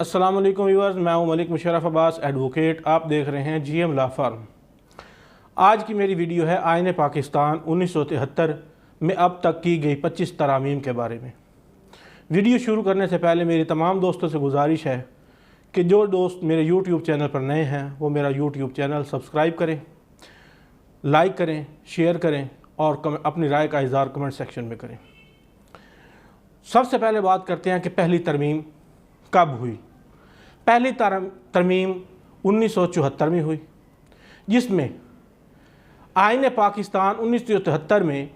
अस्सलाम वालेकुम व्यूअर्स, मैं हूं मलिक मुशर्रफ अब्बास एडवोकेट। आप देख रहे हैं जीएम लॉ फर्म। आज की मेरी वीडियो है आईन पाकिस्तान 1973 में अब तक की गई 25 तरामीम के बारे में। वीडियो शुरू करने से पहले मेरी तमाम दोस्तों से गुजारिश है कि जो दोस्त मेरे यूट्यूब चैनल पर नए हैं वो मेरा यूट्यूब चैनल सब्सक्राइब करें, लाइक करें, शेयर करें और अपनी राय का इज़हार कमेंट सेक्शन में करें। सबसे पहले बात करते हैं कि पहली तरमीम कब हुई। पहली तरमीम 1974 में हुई, जिसमें आईन पाकिस्तान 1973 में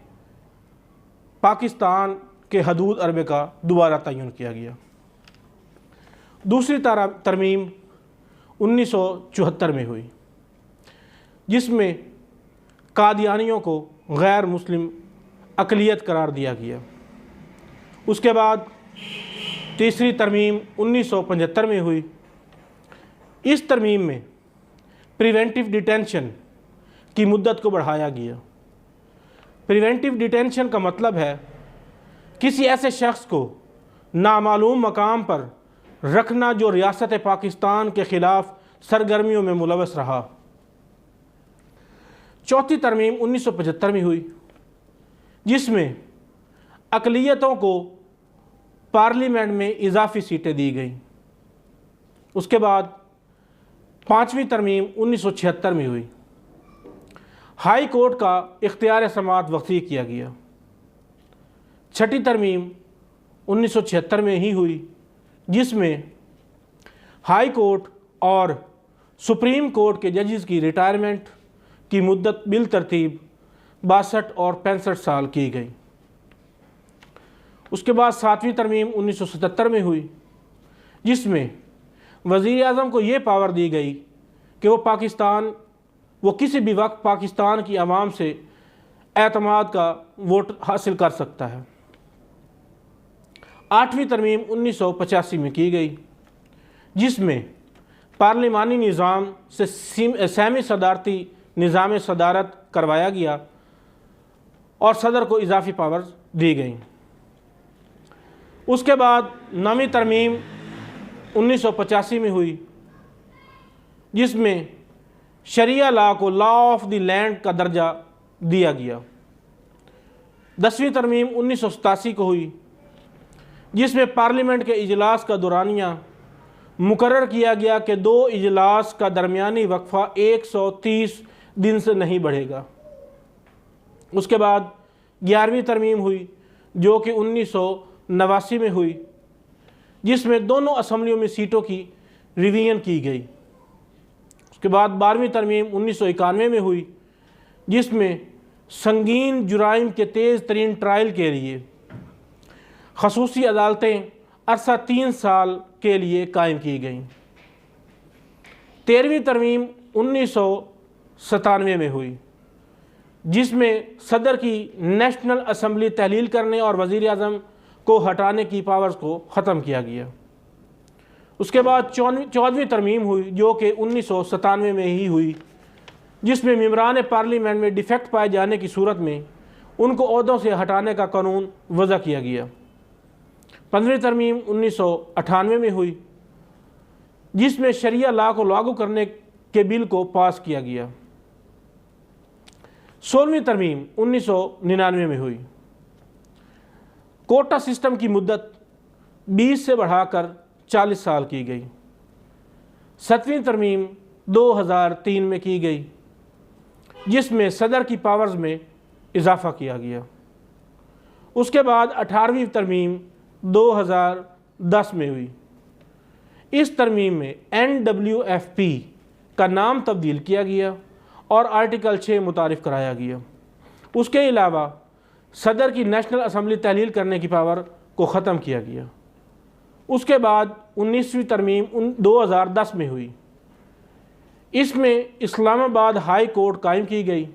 पाकिस्तान के हदूद अरबे का दोबारा तयन किया गया। दूसरी तरमीम 1974 में हुई, जिसमें कादियानियों को गैर मुस्लिम अक़लियत करार दिया गया। उसके बाद तीसरी तरमीम 1975 में हुई। इस तरमीम में प्रिवेंटिव डिटेंशन की मुद्दत को बढ़ाया गया। प्रिवेंटिव डिटेंशन का मतलब है किसी ऐसे शख्स को नामालूम मकाम पर रखना जो रियासत पाकिस्तान के ख़िलाफ़ सरगर्मियों में मुलव्वस रहा। चौथी तरमीम 1975 में हुई, जिसमें अक़लियतों को पार्लियामेंट में इजाफी सीटें दी गई। उसके बाद पाँचवीं तरमीम 1976 में हुई। हाई कोर्ट का इख्तियार समाअत वसी किया गया। छठी तरमीम 1976 में ही हुई, जिसमें हाई कोर्ट और सुप्रीम कोर्ट के जजेस की रिटायरमेंट की मुद्दत बिल तरतीब 62 और 65 साल की गई। उसके बाद सातवीं तरमीम 1977 में हुई, जिसमें वज़ीर आज़म को ये पावर दी गई कि वो किसी भी वक्त पाकिस्तान की आवाम से एतमाद का वोट हासिल कर सकता है। आठवीं तरमीम 1985 में की गई, जिसमें पार्लिमानी निज़ाम से सेमी सदारती निज़ाम सदारत करवाया गया और सदर को इजाफी पावर्स दी गई। उसके बाद नवीं तरमीम 1985 में हुई, जिसमें शरिया लॉ को लॉ ऑफ द लैंड का दर्जा दिया गया। 10वीं तरमीम 1987 को हुई, जिसमें पार्लियामेंट के इजलास का दौरानिया मुकर्रर किया गया कि 2 इजलास का दरमियानी वक्फा 130 दिन से नहीं बढ़ेगा। उसके बाद 11वीं तरमीम हुई, जो कि 1989 में हुई, जिसमें दोनों असम्बलियों में सीटों की रिवीजन की गई। उसके बाद 12वीं तरमीम 1991 में हुई, जिसमें संगीन जुराइम के तेज़ तरीन ट्रायल के लिए खसूसी अदालतें अरसा 3 साल के लिए कायम की गईं। 13वीं तरमीम 1997 में हुई, जिसमें सदर की नेशनल असम्बली तहलील करने और वज़ीर आज़म को हटाने की पावर्स को ख़त्म किया गया। उसके बाद 14वीं तरमीम हुई, जो कि 1997 में ही हुई, जिसमें मेंबरान पार्लियामेंट में डिफेक्ट पाए जाने की सूरत में उनको ओहदों से हटाने का कानून वज़ा किया गया। 15वीं तरमीम 1998 में हुई, जिसमें शरिया लॉ को लागू करने के बिल को पास किया गया। 16वीं तरमीम 1999 में हुई। कोटा सिस्टम की मुद्दत 20 से बढ़ाकर 40 साल की गई। 7वीं तरमीम 2003 में की गई, जिसमें सदर की पावर्स में इजाफा किया गया। उसके बाद 18वीं तरमीम 2010 में हुई। इस तरमीम में NWFP का नाम तब्दील किया गया और आर्टिकल 6 मुतारिफ कराया गया। उसके अलावा सदर की नेशनल असम्बली तहलील करने की पावर को ख़त्म किया गया। उसके बाद 19वीं तरमीम 2010 में हुई। इसमें इस्लामाबाद हाई कोर्ट कायम की गई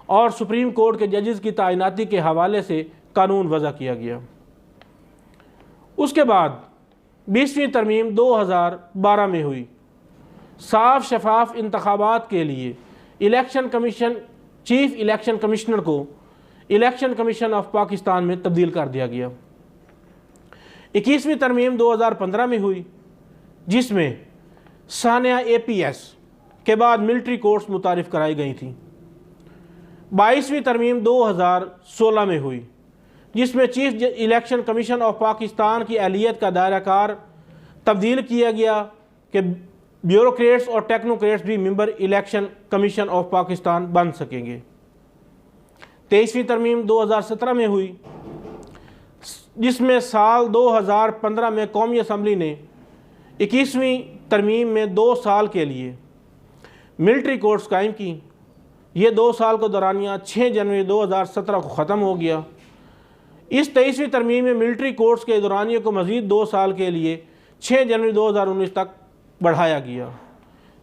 और सुप्रीम कोर्ट के जजेस की तैनाती के हवाले से कानून वज़ा किया गया। उसके बाद 20वीं तरमीम 2012 में हुई। साफ शफाफ इंतखाबात के लिए election commission chief election commissioner को इलेक्शन कमीशन ऑफ पाकिस्तान में तब्दील कर दिया गया। 21वीं तरमीम 2015 में हुई, जिसमें सानिया APS के बाद मिलिट्री कोर्ट्स मुतारिफ़ कराई गई थी। 22वीं तरमीम 2016 में हुई, जिसमें chief election commission of Pakistan की अहलियत का दायरा कार तब्दील किया गया कि ब्यूरोक्रेट्स और टेक्नोक्रेट्स भी member election commission of Pakistan बन सकेंगे। 23वीं तरमीम 2017 में हुई, जिसमें साल 2015 में कौमी असम्बली ने 21वीं तरमीम में 2 साल के लिए मिलिट्री कोर्ट्स कायम की। ये 2 साल का दौरानिया 6 जनवरी 2017 को ख़त्म हो गया। इस 23वीं तरमीम में मिलिट्री कोर्ट्स के दौरानिए को मज़ीद 2 साल के लिए 6 जनवरी 2019 तक बढ़ाया गया।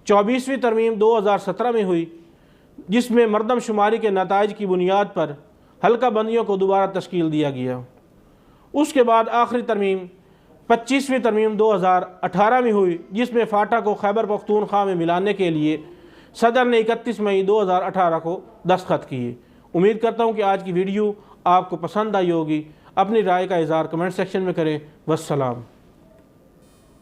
24वीं तरमीम 2017 में हुई, जिसमें मरदमशुमारी के नताइज की बुनियाद पर हल्का बंदियों को दोबारा तश्कील दिया गया। उसके बाद आखिरी तरमीम 25वीं तरमीम 2018 में हुई, जिसमें फाटा को खैबर पख्तूनख्वा में मिलाने के लिए सदर ने 31 मई 2018 को दस्तखत किए। उम्मीद करता हूँ कि आज की वीडियो आपको पसंद आई होगी। अपनी राय का इज़हार कमेंट सेक्शन में करें। वस्सलाम।